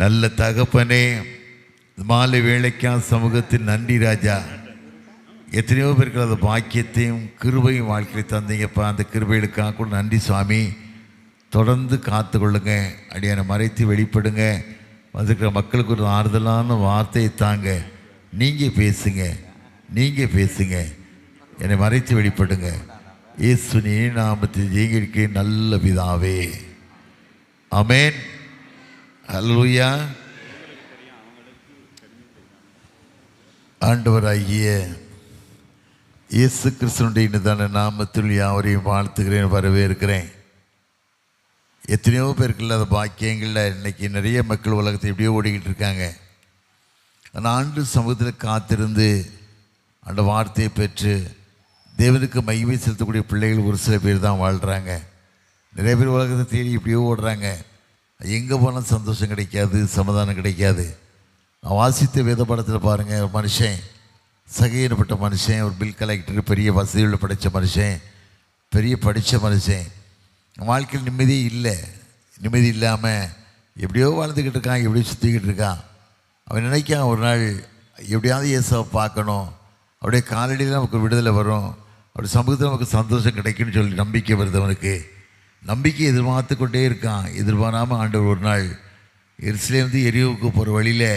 நல்ல தகப்பனே, மாலை வேளைக்கா சமூகத்தில் நன்றி ராஜா. எத்தனையோ பேருக்கு அந்த பாக்கியத்தையும் கிருபையும் வாழ்க்கையில் தந்தீங்கப்பா. அந்த கிருபைகளுக்காக கூட நன்றி சுவாமி. தொடர்ந்து காத்து கொள்ளுங்க, அடியான மறைத்து வெளிப்படுங்க. வந்திருக்கிற மக்களுக்கு ஒரு ஆறுதலான வார்த்தையை தாங்க. நீங்கள் பேசுங்க, நீங்கள் பேசுங்க, என்னை மறைத்து வெளிப்படுங்க. இயேசுவின் நாமத்தில் ஜெயிக்க நல்ல பிதாவே, ஆமென். அல்லேலூயா. ஆண்டவராகிய இயேசு கிறிஸ்துவினுடைய இனிதான நாமத்தில் யாவரையும் வாழ்த்துகிறேன், வரவேற்கிறேன். எத்தனையோ பேருக்கு இல்லாத பாக்கியங்களில் இன்றைக்கி நிறைய மக்கள் உலகத்தை எப்படியோ ஓடிக்கிட்டு இருக்காங்க. ஆனால் ஆண்டு சமூகத்தில் காத்திருந்து அந்த வார்த்தையை பெற்று தேவனுக்கு மகிமை செலுத்தக்கூடிய பிள்ளைகள் ஒரு சில பேர் தான் வாழ்கிறாங்க. நிறைய பேர் உலகத்தை தேடி இப்படியோ ஓடுறாங்க. எங்கே போனால் சந்தோஷம் கிடைக்காது, சமாதானம் கிடைக்காது. நான் வாசித்த வேத படத்தில் பாருங்கள், ஒரு மனுஷன் சகையிடப்பட்ட மனுஷன், ஒரு பில் கலெக்டர், பெரிய வசதியுள்ள படித்த மனுஷன், பெரிய படித்த மனுஷன், வாழ்க்கையில் நிம்மதியே இல்லை. நிம்மதி இல்லாமல் எப்படியோ வாழ்ந்துக்கிட்டு இருக்கான், எப்படியோ சுற்றிக்கிட்டு இருக்கான். அவன் நினைக்கான் ஒரு நாள் எப்படியாவது இயேசுவை பார்க்கணும், அப்படியே காலடியில் நமக்கு விடுதலை வரும், அப்படி சமூகத்தில் நமக்கு சந்தோஷம் கிடைக்குன்னு சொல்லி நம்பிக்கை வருது. அவனுக்கு நம்பிக்கை எதிர்பார்த்து கொண்டே இருக்கான். எதிர்பாராமல் ஆண்டவர் ஒரு நாள் எருசலேமிலிருந்து எரியோவுக்கு போகிற வழியில்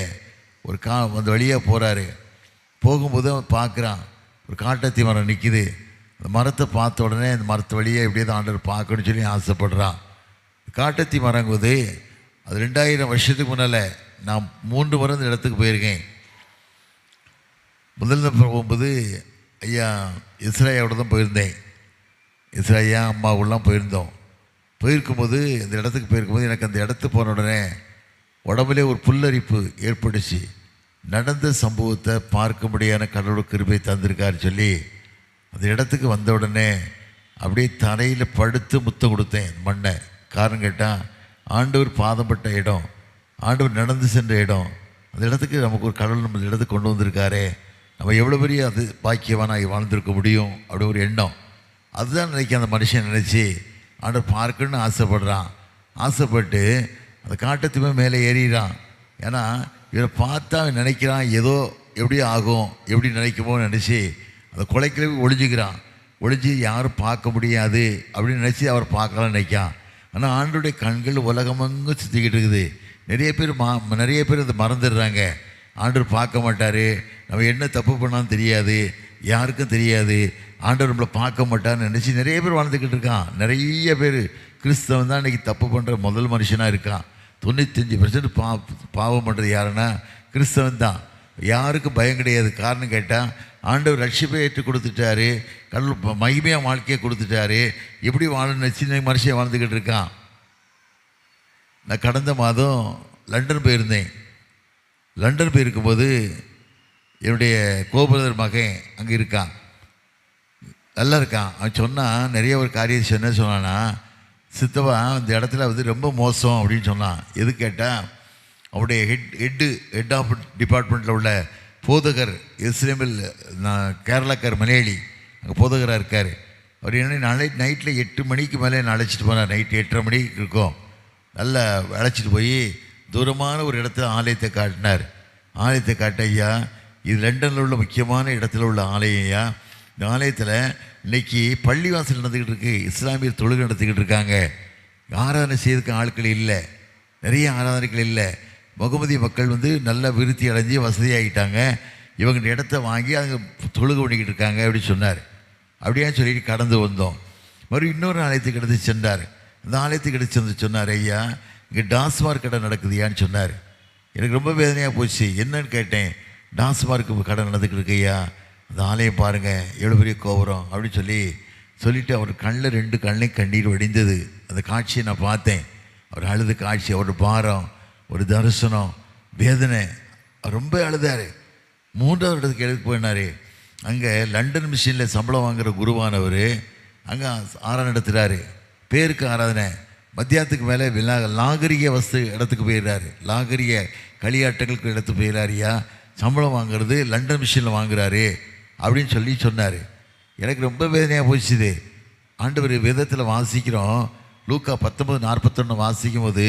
ஒரு அந்த வழியாக போகிறாரு. போகும்போது அவன் பார்க்குறான், ஒரு காட்டத்தி மரம் நிற்கிது. அந்த மரத்தை பார்த்த உடனே அந்த மரத்து வழியாக எப்படியாவது ஆண்டவர் பார்க்கணும்னு சொல்லி ஆசைப்படுறான். காட்டத்தி மரங்குவது அது 2000 வருஷத்துக்கு முன்னால் நான் 3 முறை இந்த இடத்துக்கு போயிருக்கேன். முதல்ல போகும்போது ஐயா இஸ்ராயோட தான் போயிருந்தேன். இஸ்ராயா அம்மாவுலாம் போயிருந்தோம். போயிருக்கும்போது இந்த இடத்துக்கு போயிருக்கும்போது எனக்கு அந்த இடத்துக்கு போன உடனே உடம்புலே ஒரு புல்லரிப்பு ஏற்பட்டுச்சு. நடந்த சம்பவத்தை பார்க்க முடியாத கடவுள் கிருபை தந்திருக்காரு சொல்லி அந்த இடத்துக்கு வந்த உடனே அப்படியே தரையில் படுத்து முத்தம் கொடுத்தேன் மண்ணை. காரணம் கேட்டால் ஆண்டவர் பாதப்பட்ட இடம், ஆண்டவர் நடந்து சென்ற இடம், அந்த இடத்துக்கு நமக்கு ஒரு கடவுள் நம்ம இடத்துக்கு கொண்டு வந்திருக்காரே, நம்ம எவ்வளோ பெரிய அது பாக்கியவானாக வாழ்ந்திருக்க முடியும் அப்படி ஒரு எண்ணம். அதுதான் நினைக்க அந்த மனுஷன் நினச்சி ஆண்டவர் பார்க்கணுன்னு ஆசைப்படுறான். ஆசைப்பட்டு அந்த காட்டத்துமே மேலே ஏறிறான். ஏன்னா இவரை பார்த்தா அவன் நினைக்கிறான் ஏதோ எப்படி ஆகும், எப்படி நினைக்குமோன்னு நினச்சி அந்த கொலைக்கிழமை ஒளிஞ்சிக்கிறான். ஒளிஞ்சு யாரும் பார்க்க முடியாது அப்படின்னு நினச்சி அவர் பார்க்கலாம்னு நினைக்கான். ஆனால் ஆண்டோடைய கண்கள் உலகமெங்கும் சுற்றிக்கிட்டு இருக்குது. நிறைய பேர் அதை மறந்துடுறாங்க. ஆண்டவர் பார்க்க மாட்டார், நம்ம என்ன தப்பு பண்ணாலும் தெரியாது, யாருக்கும் தெரியாது, ஆண்டவர் நம்மளை பார்க்க மாட்டார்னு நினச்சி நிறைய பேர் வாழ்ந்துக்கிட்டு இருக்கான். நிறைய பேர் கிறிஸ்தவன் தான் இன்றைக்கி தப்பு பண்ணுற முதல் மனுஷனாக இருக்கான். 95% பாவம் பண்ணுறது யாருன்னா கிறிஸ்தவன் தான். யாருக்கும் பயம் கிடையாது. காரணம் கேட்டால் ஆண்டவர் ரட்சிப்பை ஏற்று கொடுத்துட்டாரு, கடவுள் மகிமையாக வாழ்க்கையை கொடுத்துட்டாரு. எப்படி வாழணும்னு சின்ன மனுஷன் வாழ்ந்துக்கிட்டு இருக்கான். நான் கடந்த மாதம் லண்டன் போயிருந்தேன். லண்டன் போயிருக்கும்போது என்னுடைய கோபுரதர் மகன் அங்கே இருக்கான், நல்லா இருக்கான். அவன் சொன்னான், நிறைய ஒரு காரியம் என்ன சொன்னான்னா, சித்தவா அந்த இடத்துல ரொம்ப மோசம் அப்படின்னு சொன்னான். எது கேட்டால் அவனுடைய ஹெட் ஆஃப் டிபார்ட்மெண்ட்டில் உள்ள போதகர் இஸ்ரேமில் கேரளாக்கார் மலையாளி அங்கே போதகராக இருக்கார். அவர் என்ன நைட்டில் 8 மணிக்கு மேலே என்னை அழைச்சிட்டு போனார். நைட்டு 8:30 மணிக்கு இருக்கும். நல்லா அழைச்சிட்டு போய் தூரமான ஒரு இடத்துல ஆலயத்தை காட்டினார். ஆலயத்தை காட்ட, ஐயா இது லண்டனில் உள்ள முக்கியமான இடத்துல உள்ள ஆலயம் ஐயா. இந்த ஆலயத்தில் இன்றைக்கி பள்ளிவாசல் நடந்துக்கிட்டு இருக்குது, இஸ்லாமியர் தொழுகை நடத்திக்கிட்டு இருக்காங்க. ஆராதனை செய்யறதுக்கு ஆட்கள் இல்லை, நிறைய ஆராதனைகள் இல்லை. முகமதிய மக்கள் நல்லா விருத்தி அடைஞ்சி வசதியாகிட்டாங்க. இவங்க இடத்த வாங்கி அங்கே தொழுகை பண்ணிக்கிட்டு இருக்காங்க அப்படின்னு சொன்னார். அப்படியே சொல்லிட்டு கடந்து வந்தோம். மறுபடியும் இன்னொரு ஆலயத்துக்கு எடுத்து சென்றார். அந்த ஆலயத்துக்கு எடுத்து வந்து சொன்னார், ஐயா இங்கே டாஸ்மார்க் கடை நடக்குதுயான்னு சொன்னார். எனக்கு ரொம்ப வேதனையாக போச்சு. என்னன்னு கேட்டேன். டாஸ்மார்க்கு கடை நடந்துக்கிட்டு இருக்கு ஐயா, அந்த ஆலயம் பாருங்கள் எவ்வளோ பெரிய கோபுரம் அப்படின்னு சொல்லிவிட்டு அவர் கண்ணில் 2 கண்ணையும் கண்ணீர் வடிந்தது. அந்த காட்சியை நான் பார்த்தேன். அவர் அழுது காட்சி, ஒரு பாரம், ஒரு தரிசனம், வேதனை. அவர் ரொம்ப அழுதார். 3வது இடத்துக்கு எடுத்து போயினார். அங்கே லண்டன் மிஷினில் சம்பளம் வாங்குகிற குருவானவர் அங்கே ஆராதனை நடத்துகிறாரு. பேருக்கு ஆராதனை. மத்தியானத்துக்கு மேலே நாகரிக இடத்துக்கு போயிடுறாரு. நாகரிக களியாட்டங்களுக்கு இடத்துக்கு போயிடுறாருயா. சம்பளம் வாங்குறது லண்டன் மிஷினில் வாங்குறாரு அப்படின்னு சொன்னார். எனக்கு ரொம்ப வேதனையாக போச்சுது. ஆண்டவர் விதத்தில் வாசிக்கிறோம். லூக்கா 19:41 வாசிக்கும் போது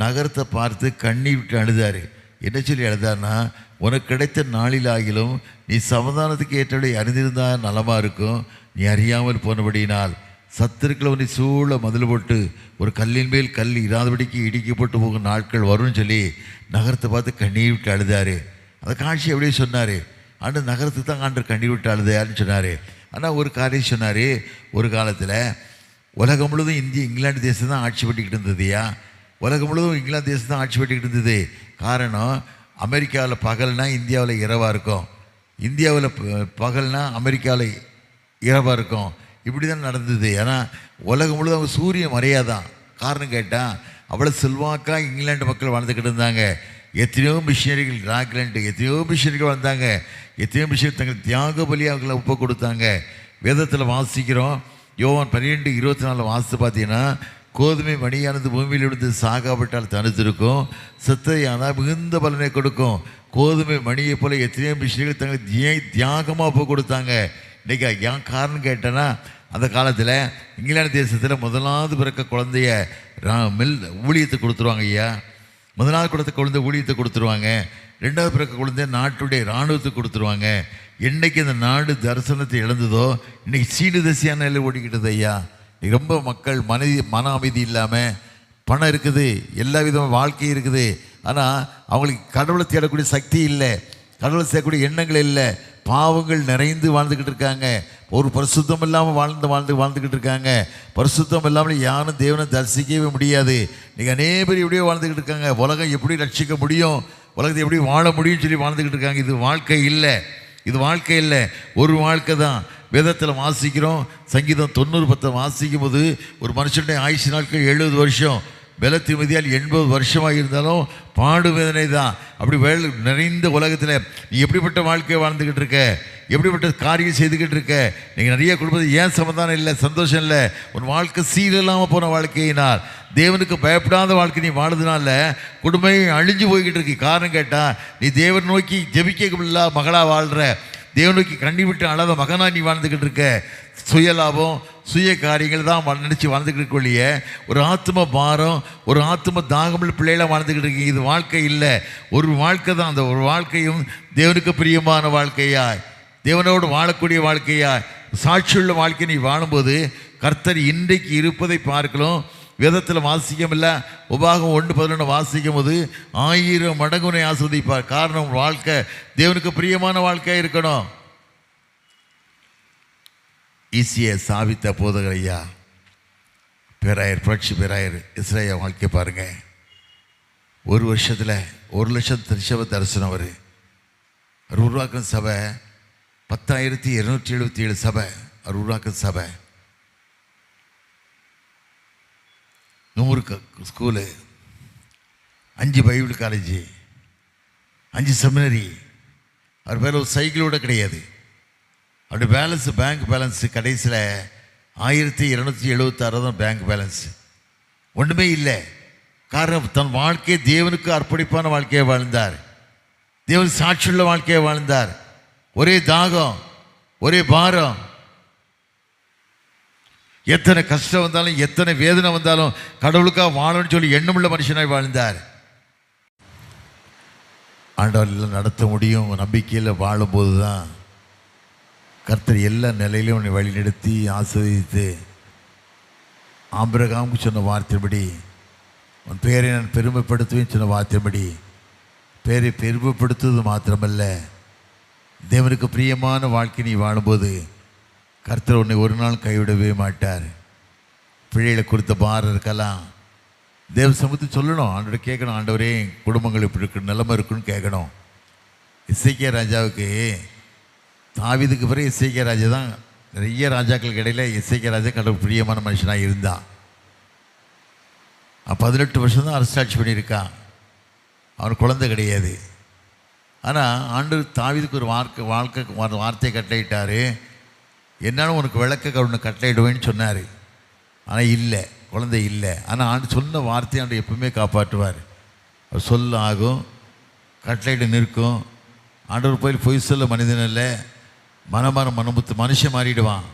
நகரத்தை பார்த்து கண்ணீர் விட்டு அழுதார். என்ன சொல்லி அழுதார்னா, உனக்கு கிடைத்த நாளிலாகிலும் நீ சமாதானத்துக்கு ஏற்றபடி அறிந்திருந்தால் நலமாக இருக்கும். நீ அறியாமல் போனபடியினால் சத்துருக்களை உன்னை சூழ மதில் போட்டு ஒரு கல்லின் மேல் கல் இராதபடிக்கு இடிக்கப்பட்டு போகும் நாட்கள் வரும்னு சொல்லி நகரத்தை பார்த்து கண்ணீர் விட்டு அழுதார். அந்த காட்சி எப்படியே சொன்னார். ஆண்டு நகரத்துக்கு தான் ஆண்டு கண்ணீர் விட்டு அழுதாருன்னு சொன்னார். ஆனால் ஒரு காரியம் சொன்னார். ஒரு காலத்தில் உலகம் முழுவதும் இங்கிலாந்து தேசம் தான் ஆட்சி பண்ணிக்கிட்டு இருந்ததுயா. உலகம் முழுவதும் இங்கிலாந்து தேசம் தான் ஆட்சி பண்ணிக்கிட்டு இருந்தது. காரணம், அமெரிக்காவில் பகல்னா இந்தியாவில் இரவாக இருக்கும், இந்தியாவில் பகல்னா அமெரிக்காவில் இரவாக இருக்கும். இப்படி தான் நடந்தது. ஏன்னா உலகம் முழுவதும் அவங்க சூரியன் மறையாதான். காரணம் கேட்டால் அவ்வளோ செல்வாக்காக இங்கிலாந்து மக்கள் வாழ்ந்துக்கிட்டு இருந்தாங்க. எத்தனையோ மிஷினரிகள், ராக்லாண்டு எத்தனையோ மிஷினரிகள் வந்தாங்க. எத்தனையோ மிஷினரி தங்கள் தியாக பலி அவங்களை ஒப்பு கொடுத்தாங்க. வேதத்தில் வாசிக்கிறோம். யோவான் 12:24 வாசித்து பார்த்தீங்கன்னா, கோதுமை மணியானது பூமியில் விழுந்து சாகாவிட்டால் தனித்திருக்கும், செத்தையானால் மிகுந்த பலனை கொடுக்கும். கோதுமை மணியை போல எத்தனையோ மிஷினரிகள் தங்கள் தியாகமாக ஒப்பு கொடுத்தாங்க. இன்றைக்கி ஏன் காரணம் கேட்டேன்னா, அந்த காலத்தில் இங்கிலாந்து தேசத்தில் முதலாவது பிறக்க குழந்தைய ஊழியத்தை கொடுத்துருவாங்க ஐயா. முதலாவது குழந்தை ஊழியத்தை கொடுத்துருவாங்க. ரெண்டாவது பிறக்க குழந்தை நாட்டுடைய இராணுவத்துக்கு கொடுத்துருவாங்க. என்றைக்கு இந்த நாடு தரிசனத்தை இழந்ததோ இன்றைக்கி சீனு தசியான நிலை ஓடிக்கிட்டது ஐயா. ரொம்ப மக்கள் மன அமைதி இல்லாமல், பணம் இருக்குது, எல்லா விதமான வாழ்க்கை இருக்குது, ஆனால் அவங்களுக்கு கடவுளை தேடக்கூடிய சக்தி இல்லை, கடவுளை தேடக்கூடிய எண்ணங்கள் இல்லை. பாவங்கள் நிறைந்து வாழ்ந்துக்கிட்டு இருக்காங்க. ஒரு பரிசுத்தம் இல்லாமல் வாழ்ந்துக்கிட்டு இருக்காங்க. பரிசுத்தம் இல்லாமல் யாரும் தேவனை தரிசிக்கவே முடியாது. நீங்கள் அநேக பேர் எப்படியோ வாழ்ந்துக்கிட்டு இருக்காங்க. உலகம் எப்படி ரட்சிக்க முடியும், உலகத்தை எப்படி வாழ முடியும்னு சொல்லி வாழ்ந்துக்கிட்டு இருக்காங்க. இது வாழ்க்கை இல்லை, இது வாழ்க்கை இல்லை, ஒரு வாழ்க்கை தான். வேதத்தில் வாசிக்கிறோம். சங்கீதம் 90:10 வாசிக்கும் போது ஒரு மனுஷனுடைய ஆயுசு நாட்கள் 70 வருஷம், பலத்தின் மிதியால் 80 வருஷமாக இருந்தாலும் பாடு வேதனை தான். அப்படி நிறைந்த உலகத்தில் நீ எப்படிப்பட்ட வாழ்க்கையை வாழ்ந்துக்கிட்டு இருக்க, எப்படிப்பட்ட காரியம் செய்துக்கிட்டு இருக்க. நீங்கள் நிறைய குடும்பத்தில் ஏன் சமாதானம் இல்லை, சந்தோஷம் இல்லை, உன் வாழ்க்கை சீரில்லாமல் போன வாழ்க்கையினால், தேவனுக்கு பயப்படாத வாழ்க்கை நீ வாழ்றதுனால குடும்பம் அழிஞ்சு போய்கிட்டு இருக்கு. காரணம் கேட்டால் நீ தேவன் நோக்கி ஜெபிக்க மகளாக வாழ்கிற, தேவன் நோக்கி கண்ணி விட்டு அழாத மகனாக நீ வாழ்ந்துக்கிட்டு இருக்க. சுயலாபம், சுய காரியங்கள் தான் நினச்சி வாழ்ந்துக்கிட்டு இருக்கொள்ளிய ஒரு ஆத்ம பாரம், ஒரு ஆத்ம தாகமுள்ள பிள்ளைகளாக வாழ்ந்துக்கிட்டு இருக்கீங்க. இது வாழ்க்கை இல்லை, ஒரு வாழ்க்கை தான். அந்த ஒரு வாழ்க்கையும் தேவனுக்கு பிரியமான வாழ்க்கையாய், தேவனோடு வாழக்கூடிய வாழ்க்கையாய், சாட்சியுள்ள வாழ்க்கை நீ வாழும்போது கர்த்தர் இன்றைக்கு இருப்பதை பார்க்கலாம். வேதத்தில் வாசிக்கமில்லை, உபாகம் 1:11 வாசிக்கும் போது 1000 மடங்கு உன்னை ஆஸ்வதிப்பார். காரணம், வாழ்க்கை தேவனுக்கு பிரியமான வாழ்க்கையாக இருக்கணும். ஈஸியை சாவித்த போதகர் ஐயா பேராயர், புரட்சி பேராயர் இஸ்ரேல் வாழ்க்கை பாருங்கள். ஒரு வருஷத்தில் 1,00,000 திருச்சபை தரிசனம். அவர் உருவாக்கும் சபை 10,277 சபை. அவர் உருவாக்கும் சபை 100 ஸ்கூலு, 5 பைபிள் காலேஜு, 5 செமினரி. அவர் பேர் ஒரு சைக்கிளோட கிடையாது. அப்படி பேலன்ஸு, பேங்க் பேலன்ஸு கடைசியில் 1276 தான் பேங்க் பேலன்ஸ். ஒன்றுமே இல்லை. காரணம், தன் வாழ்க்கையை தேவனுக்கு அர்ப்பணிப்பான வாழ்க்கையை வாழ்ந்தார், தேவன் சாட்சியுள்ள வாழ்க்கையை வாழ்ந்தார். ஒரே தாகம், ஒரே பாரம். எத்தனை கஷ்டம் வந்தாலும், எத்தனை வேதனை வந்தாலும் கடவுளுக்காக வாழணும்னு சொல்லி எண்ணமுள்ள மனுஷனாய் வாழ்ந்தார். ஆண்டவர்கள் நடத்த முடியும் நம்பிக்கையில் வாழும்போது தான் கர்த்தர் எல்லா நிலையிலும் உன்னை வழிநடத்தி ஆசீர்வதித்து, ஆபிரகாமுக்கு சொன்ன வார்த்தைப்படி உன் பேரை நான் பெருமைப்படுத்துவேன் சொன்ன வார்த்தைப்படி பேரை பெருமைப்படுத்துவது மாத்திரமல்ல, தேவனுக்கு பிரியமான வாழ்க்கை நீ வாழும்போது கர்த்தர் உன்னை ஒரு நாள் கைவிடவே மாட்டார். பிள்ளைகளை குறித்த பாரம் இருக்கலாம், தேவ சமூகத்தை சொல்லணும், ஆண்டவரை கேட்கணும். ஆண்டவரே, குடும்பங்கள் இப்படி இருக்கு, நிலைமை இருக்குன்னு கேட்கணும். எசேக்கியா ராஜாவுக்கு, தாவீதுக்கு பிறகு எசேக்கியா ராஜா தான் நிறைய ராஜாக்களுக்கு இடையில் எசேக்கியா ராஜா கடவுள் பிரியமான மனுஷனாக இருந்தான். 18 வருஷம் தான் அரசாட்சி பண்ணியிருக்கான். அவன் குழந்தை கிடையாது. ஆனால் ஆண்டவர் தாவீதுக்கு ஒரு வார்த்தையை கட்டளையிட்டார். என்னாலும் உனக்கு விளக்க ஒன்று கட்டளையிடுவேன்னு சொன்னார். ஆனால் இல்லை, குழந்தை இல்லை. ஆனால் ஆண்டு சொன்ன வார்த்தையை ஆண்டு எப்பவுமே காப்பாற்றுவார். அவர் சொல்ல ஆகும், கட்டளையிட நிற்கும். ஆண்டவர் போய் பொய் சொல்ல மனிதன் இல்லை, மனமுத்து மனுஷன் மாறிடுவான்.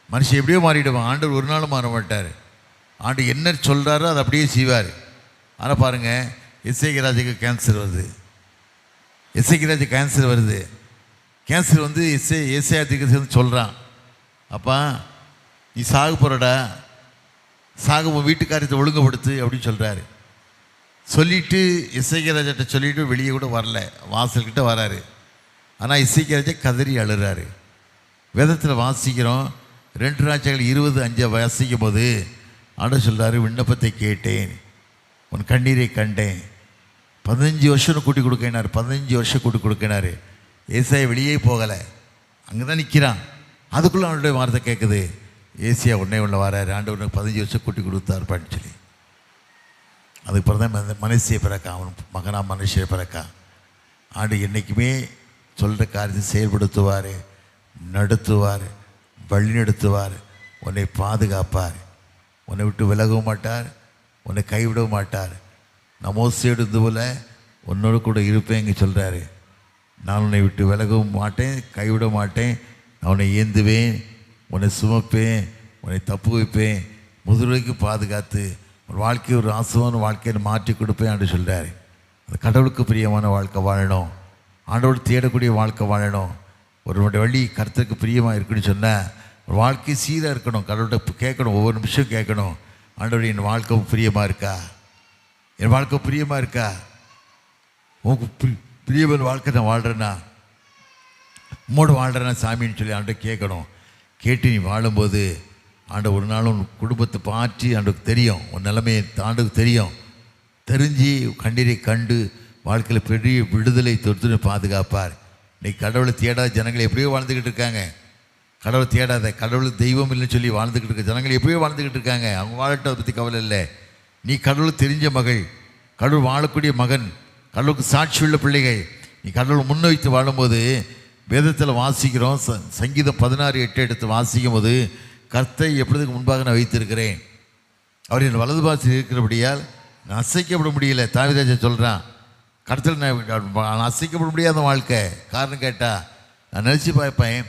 மனுஷன் எப்படியோ மாறிடுவான். ஆண்டவர் ஒரு நாளும் மாற மாட்டார். ஆண்டு என்ன சொல்கிறாரோ அதை அப்படியே செய்வார். ஆனால் பாருங்கள், எஸ்ஐகே கேன்சர் வருது. எஸ்ஐகே கேன்சர் வருது. கேன்சர் வந்து ஏசாயாத்துக்கு சேர்ந்து சொல்கிறான், அப்பா நீ சாக போகிறடா, சாக உன் வீட்டுக்காரியத்தை ஒழுங்குபடுத்து அப்படின்னு சொல்கிறாரு. சொல்லிவிட்டு எஸ்ஐகே ராஜாட்ட சொல்லிவிட்டு வெளியே கூட வரல, வாசல்கிட்ட வராரு. ஆனால் எஸ்ஐகே ராஜா கதறி அழுறாரு. வேதத்தில் வாசிக்கிறோம், 2 ராஜாக்கள் 20:5 வாசிக்கும் போது ஆண்டவர் சொல்கிறாரு, விண்ணப்பத்தை கேட்டேன், உன் கண்ணீரை கண்டேன், 15 வருஷம் கூட்டி கொடுக்கினார். 15 வருஷம் கூட்டி கொடுக்கினார். ஏசாயா வெளியே போகலை, அங்கே தான் நிற்கிறான். அதுக்குள்ளே அவனுடைய வார்த்தை கேட்குது, ஏசியா உடனே உள்ள வராரு, ஆண்டவர் 15 வருஷம் கூட்டி கொடுத்தாருப்பான்னு சொல்லி. அதுக்கப்புறம் தான் மனுஷியை பிறக்கா, அவன் மகனாக மனுஷியை பிறக்கா. ஆண்டு என்றைக்குமே சொல்கிற காரியத்தை செயல்படுத்துவார், நடத்துவார், வழி நடத்துவார், உன்னை பாதுகாப்பார், உன்னை விட்டு விலகவும் மாட்டார், உன்னை கைவிடவும் மாட்டார். நான் மோசையோடு இருந்தது போல் உன்னோடு கூட இருப்பேன் இங்கே சொல்கிறாரு. நான் உன்னை விட்டு விலகவும் மாட்டேன், கைவிட மாட்டேன், நான் உன்னை ஏந்துவேன், உன்னை சுமப்பேன், உன்னை தப்பு வைப்பேன், முதுகுக்கு பாதுகாத்து ஒரு வாழ்க்கையை ஒரு ஆசமான வாழ்க்கையை மாற்றி கொடுப்பேன் என்று சொல்கிறாரு. அந்த கடவுளுக்கு பிரியமான வாழ்க்கை வாழணும், ஆண்டோடு தேடக்கூடிய வாழ்க்கை வாழணும். ஒருவனுடைய வழி கர்த்தருக்கு பிரியமாக இருக்குன்னு சொன்னால் ஒரு வாழ்க்கை சீராக இருக்கணும். கடவுள்கிட்ட கேட்கணும், ஒவ்வொரு நிமிஷம் கேட்கணும், ஆண்டோட என் வாழ்க்கை பிரியமாக இருக்கா, என் வாழ்க்கை பிரியமாக இருக்கா, உனக்கு பிரியமான வாழ்க்கை நான் வாழ்கிறேன்னா, உம்மோடு வாழ்கிறேன்னா சாமின்னு சொல்லி ஆண்டை கேட்கணும். கேட்டு நீ வாழும்போது ஆண்டை ஒரு நாள் உன் குடும்பத்தை பாற்றி ஆண்டுக்கு தெரியும், உன் நிலைமையை ஆண்டுக்கு தெரியும். தெரிஞ்சு கண்ணீரை கண்டு வாழ்க்கையில் பெரிய விடுதலை தொடுத்து பாதுகாப்பார். இன்றைக்கி கடவுளை தேடாத ஜனங்கள் எப்படியோ வாழ்ந்துக்கிட்டு இருக்காங்க. கடவுளை தேடாத, கடவுள் தெய்வம் இல்லைன்னு சொல்லி வாழ்ந்துக்கிட்டு இருக்க ஜனங்கள் எப்படியோ வாழ்ந்துக்கிட்டு இருக்காங்க. அவங்க வாழட்ட அதை பற்றி கவலை இல்லை. நீ கடவுள் தெரிஞ்ச மகள், கடவுள் வாழக்கூடிய மகன், கடவுளுக்கு சாட்சி உள்ள பிள்ளைகள், நீ கடவுள் முன்வைத்து வாழும்போது வேதத்தில் வாசிக்கிறோம். சங்கீதம் 16:8 எடுத்து வாசிக்கும் போது, கர்த்தை எப்பொழுதுக்கு முன்பாக நான் வைத்திருக்கிறேன், அவர் என் வலது பாசத்தில் இருக்கிறபடியால் நான் அசைக்கப்பட முடியல. தாவீது சொல்கிறான், கர்த்தர் நான் அசைக்கப்பட முடியாத வாழ்க்கை. காரணம் கேட்டால் நான் நினச்சி பார்ப்பேன்,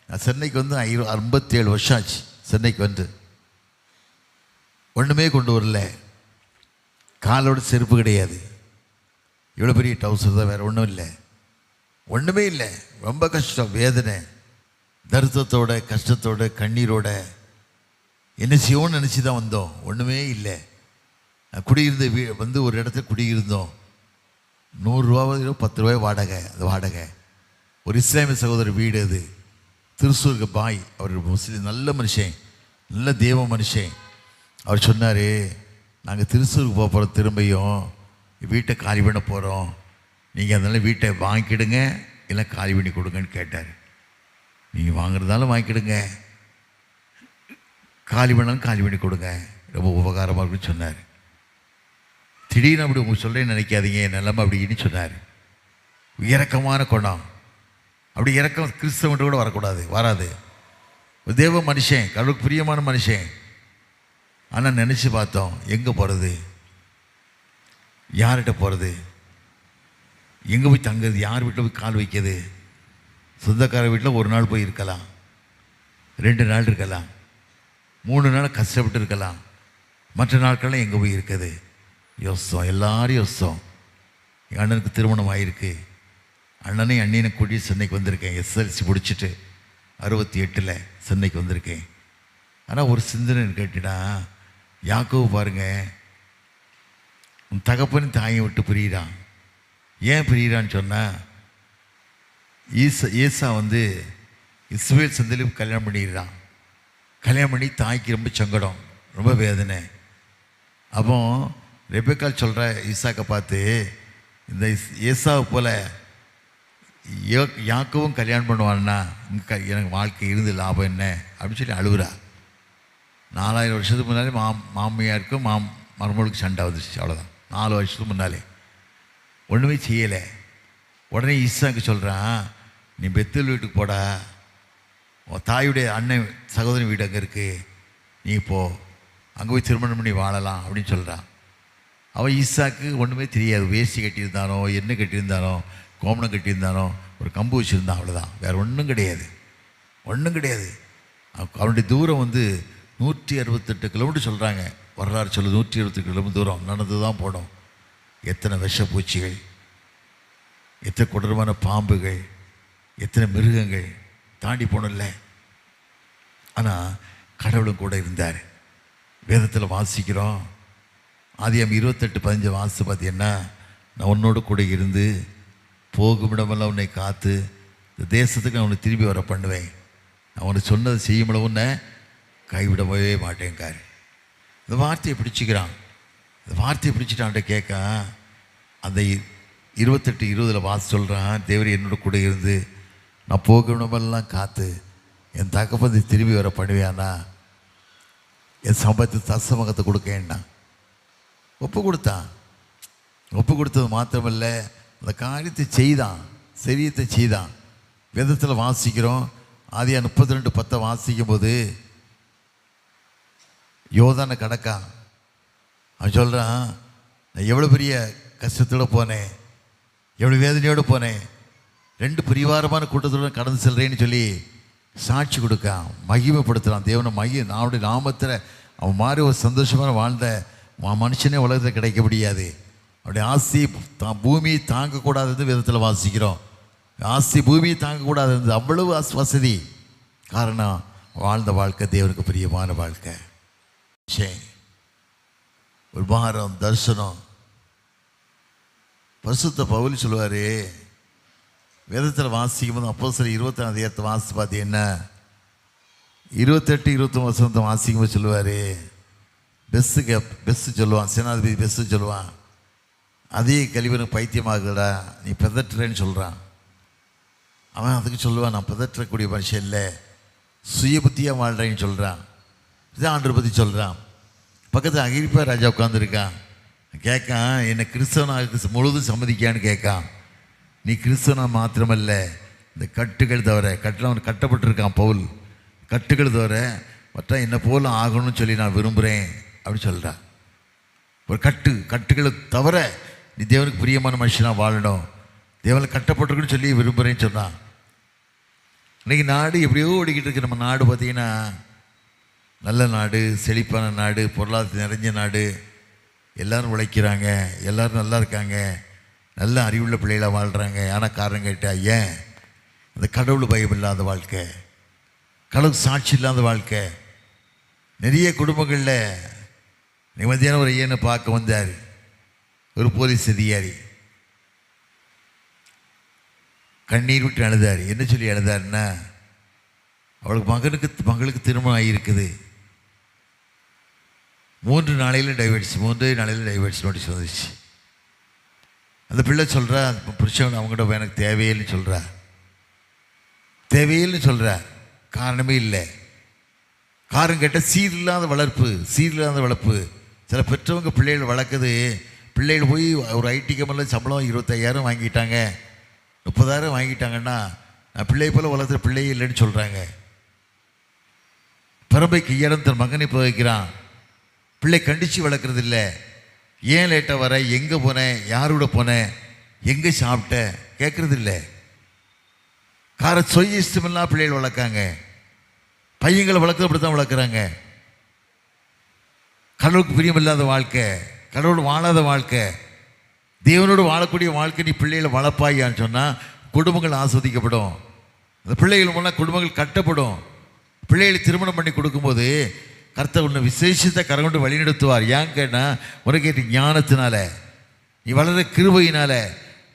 நான் சென்னைக்கு வந்து 57 வருஷம் ஆச்சு. சென்னைக்கு வந்து ஒன்றுமே கொண்டு வரல, காலோட செருப்பு கிடையாது, இவ்வளோ பெரிய டவுசர் தான், வேறு ஒன்றும் இல்லை, ஒன்றுமே இல்லை. ரொம்ப கஷ்டம், வேதனை, தரித்திரத்தோட, கஷ்டத்தோட, கண்ணீரோட என்ன செய்வோன்னு நினச்சி தான் வந்தோம். ஒன்றுமே இல்லை. குடியிருந்த வந்து ஒரு இடத்துல குடியிருந்தோம். 100 ரூபா 10 ரூபாய் வாடகை. அந்த வாடகை ஒரு இஸ்லாமிய சகோதரர் வீடு. அது திருசூருக்கு பாய், அவர் முஸ்லீம், நல்ல மனுஷன், நல்ல தேவ மனுஷன். அவர் சொன்னார், நாங்கள் திருசூருக்கு போக போகிறோம், திரும்பியும் வீட்டை காலி பண்ண போகிறோம், நீங்கள் அதனால் வீட்டை வாங்கிக்கிடுங்க இல்லை காலி பண்ணி கொடுங்கன்னு கேட்டார். நீங்கள் வாங்குறதாலும் வாங்கிக்கிடுங்க, காலி பண்ணாலும் காலி பண்ணி கொடுங்க, ரொம்ப உபகாரமாக இருக்குன்னு சொன்னார். திடீர்னு அப்படி உங்களுக்கு சொல்கிறேன்னு நினைக்காதீங்க, நிலைமை அப்படின்னு சொன்னார். இறக்கமான குணம், அப்படி இறக்கம் கிறிஸ்தவன்ட்டு கூட வரக்கூடாது, வராது. தேவ மனுஷன், கடவுளுக்கு பிரியமான மனுஷன். ஆனால் நினச்சி பார்த்தோம், எங்கே போகிறது, யார்கிட்ட போகிறது, எங்கே போய் தங்குறது, யார் வீட்டில் போய் கால் வைக்கிறது. சொந்தக்கார வீட்டில் ஒரு நாள் போய் இருக்கலாம், 2 நாள் இருக்கலாம், 3 நாள் கஷ்டப்பட்டு இருக்கலாம், மற்ற நாட்கள்லாம் எங்கே போய் இருக்குது. யோசம், எல்லாரும் யோசம். எங்கள் அண்ணனுக்கு திருமணம் ஆகிருக்கு, அண்ணனையும் அண்ணியனை கூட்டி சென்னைக்கு வந்திருக்கேன். எஸ்எல்சி முடிச்சுட்டு 68 சென்னைக்கு வந்திருக்கேன். ஆனால் ஒரு சிந்தனை கேட்டுனா, யாக்கோபு பாருங்கள், உன் தகப்பன் தாயை விட்டு பிரியிறான். ஏன் பிரியிறான்னு சொன்னால், ஏசா வந்து இஸ்ரவேல் சந்ததியில் கல்யாணம் பண்ணிடுறான். கல்யாணம் பண்ணி தாய்க்கு ரொம்ப சங்கடம், ரொம்ப வேதனை. அப்போ ரெபெக்கால் சொல்கிற ஈசாக்கை பார்த்து, இந்த ஏசாவை போல் யாக்கவும் கல்யாணம் பண்ணுவான்னா எனக்கு வாழ்க்கை இருந்து லாபம் என்ன அப்படின்னு சொல்லி அழுகுறா. 4000 வருஷத்துக்கு முன்னாலே மாமியாருக்கும் மருமகளுக்கு சண்டை வந்துச்சு, அவ்வளோதான். 4 வருஷத்துக்கு முன்னாலே ஒன்றுமே செய்யலை. உடனே ஈசாக்கு சொல்கிறான், நீ பெத்தேல் வீட்டுக்கு போடா, உன் தாயுடைய அண்ணன் சகோதரி வீடு அங்கே இருக்குது, நீ போ, அங்கே போய் திருமணம் பண்ணி வாழலாம் அப்படின்னு சொல்கிறான். அவன் ஈசாக்கு ஒன்றுமே தெரியாது. வேஷ்டி கட்டியிருந்தானோ, எண்ணெய் கட்டியிருந்தானோ, கோமணம் கட்டியிருந்தானோ, ஒரு கம்பு வச்சுருந்தான், அவ்வளோதான். வேறு ஒன்றும் கிடையாது, ஒன்றும் கிடையாது. அவனுடைய தூரம் வந்து 168 கிலோமீட்டர் சொல்கிறாங்க. வரலாறு சொல்லு 120 கிலோமீட்டர் தூரம் நடந்து தான் போனோம். எத்தனை விஷப்பூச்சிகள், எத்தனை கொடூரமான பாம்புகள், எத்தனை மிருகங்கள் தாண்டி போனோம்ல. ஆனால் கடவுளும் கூட இருந்தார். வேதத்தில் வாசிக்கிறோம், ஆதியாகமம் 28:15 வாசித்து பார்த்தீங்கன்னா, நான் உன்னோடு கூட இருந்து போகுமிடமெல்லாம் உன்னை காத்து இந்த தேசத்துக்கு நான் உன்னை திரும்பி வர பண்ணுவேன், நான் உனக்கு சொன்னதை செய்யுமிட உன்னை கைவிடவே மாட்டேங்கார். இந்த வார்த்தையை பிடிச்சிக்கிறான். இந்த வார்த்தையை பிடிச்சிட்டான்ட்டு கேட்க அந்த 28:20 வாசி சொல்கிறான், தேவர் என்னோட கூட இருந்து நான் போகுமிடமெல்லாம் காத்து என் தகப்பனை திரும்பி வர பண்ணுவேன்னா என் சம்பளத்தை தசமகத்தை கொடுக்கேன்னா ஒப்பு கொடுத்தான். ஒப்பு கொடுத்தது மாத்திரமல்ல, அந்த காரியத்தை செய்தான், சரியத்தை செய்தான். வேதத்தில் வாசிக்கிறோம், ஆதியாகமம் 32:10 வாசிக்கும் போது யோர்தானை கடக்கான். அவன் சொல்கிறான், நான் எவ்வளோ பெரிய கஷ்டத்தோடு போனேன், எவ்வளோ வேதனையோடு போனேன், 2 பரிவாரமான கூட்டத்தோடு கடந்து செல்றேன்னு சொல்லி சாட்சி கொடுக்கான், மகிமைப்படுத்துகிறான். தேவனை அவனுடைய நாமத்தில் அவன் மாதிரி ஒரு சந்தோஷமான வாழ்ந்த மனுஷனே உலகத்தில் கிடைக்க முடியாது. அவருடைய ஆஸ்தி பூமியை தாங்கக்கூடாது விதத்தில் வாசிக்கிறோம். ஆஸ்தி பூமியை தாங்கக்கூடாது இருந்தது, அவ்வளவு வசதி. காரணம் வாழ்ந்த வாழ்க்கை தேவனுக்கு பிரியமான வாழ்க்கை. ஒரு பாரம் தரிசனம். பரிசுத்த பவுல் சொல்லுவார், வேதத்தில் வாசிக்கும் போது அப்போஸ்தலர் 21 வாசித்து பார்த்தீங்கன்னா 28-29 வாசிக்கும் போது சொல்லுவார், பெஸ்ட்டு சொல்லுவான், சேனாதிபதி பெஸ்ட்டு சொல்லுவான், அதே கழிவனுக்கு பைத்தியமாகுதடா நீ பதற்றுறேன்னு சொல்கிறான். அவன் அதுக்கு சொல்லுவான், நான் பதற்றக்கூடிய மனுஷன் இல்லை, சுய புத்தியாக வாழ்கிறேன்னு சொல்கிறான். இதான் ஆண்டரை பற்றி சொல்கிறான். பக்கத்தில் அகிரிப்பா ராஜா உட்காந்துருக்கான். கேட்கான், என்னை கிறிஸ்தவனாக முழுதும் சம்மதிக்கான்னு கேட்கான். நீ கிறிஸ்தவனா மாத்திரமல்ல, இந்த கட்டுகள் தவிர, அவன் கட்டப்பட்டிருக்கான் பவுல், கட்டுகள் தவிர மற்ற என்னை போல ஆகணும்னு சொல்லி நான் விரும்புகிறேன் அப்படின்னு சொல்கிறான். ஒரு கட்டுகளை தவிர நீ தேவனுக்கு பிரியமான மனுஷனாக வாழணும், தேவனில் கட்டப்பட்டிருக்குன்னு சொல்லி விரும்புகிறேன்னு சொன்னான். இன்றைக்கி நாடு எப்படியோ ஓடிக்கிட்டு இருக்கு. நம்ம நாடு பார்த்திங்கன்னா நல்ல நாடு, செழிப்பான நாடு, பொருளாதாரம் நிறைஞ்ச நாடு, எல்லோரும் உழைக்கிறாங்க, எல்லோரும் நல்லா இருக்காங்க, நல்ல அறிவுள்ள பிள்ளைகளாக வாழ்கிறாங்க. ஆனால் காரணம் கேட்டால் ஏன் அந்த கடவுள் பயம் இல்லாத வாழ்க்கை, கடவுள் சாட்சி இல்லாத வாழ்க்கை. நிறைய குடும்பங்களில் நிம்மதியான ஒரு ஐயனை பார்க்க வந்தார், ஒரு போலீஸ் அதிகாரி. கண்ணீர் விட்டு அழுதார். என்ன சொல்லி அழுதாருன்னா, அவளுக்கு மகளுக்கு திருமணம் ஆகியிருக்குது, 3 நாளையில் டைவர்ஸ் நோட்டீஸ் வந்துச்சு. அந்த பிள்ளை சொல்கிறா, புருஷன் அவங்ககிட்ட எனக்கு தேவையில்லைன்னு சொல்கிறா. காரணமே இல்லை. காரணம் கேட்டால் சீரில்லாத வளர்ப்பு. சில பெற்றவங்க பிள்ளைகள் வளர்க்குது, பிள்ளைகள் போய் ஒரு ஐடி கம்பெனியில் சம்பளம் 25,000 வாங்கிட்டாங்க, 30,000 வாங்கிட்டாங்கன்னா நான் பிள்ளை போல் வளர்த்துற பிள்ளையே இல்லைன்னு சொல்கிறாங்க. பரம்பைக்கு இடம் தன் மகனை போய் வைக்கிறான், பிள்ளை கண்டித்து வளர்க்குறது இல்லை. ஏன் லேட்டாக வர, எங்கே போனேன், யாரோட போனேன், எங்கே சாப்பிட்ட கேட்குறது இல்லை. சொய் இஷ்டமெல்லாம் பிள்ளைகள் வளர்க்காங்க. பையங்களை வளர்க்குறது அப்படி தான் வளர்க்குறாங்க. கடவுளுக்கு பிரியமில்லாத வாழ்க்கை, கடவுள் வாழாத வாழ்க்கை, தேவனோடு வாழக்கூடிய வாழ்க்கை நீ பிள்ளைகளை வளர்ப்பாயான்னு சொன்னால் குடும்பங்கள் ஆஸ்வதிக்கப்படும். அந்த பிள்ளைகள் மூலம் குடும்பங்கள் கட்டப்படும். பிள்ளைகளை திருமணம் பண்ணி கொடுக்கும்போது கர்த்தர் உன்னை விசேஷத்தை கரங்கொண்டு வழிநடத்துவார். ஏன் கேட்டால் உனக்கு ஞானத்தினால, நீ வளர கிருபையினால,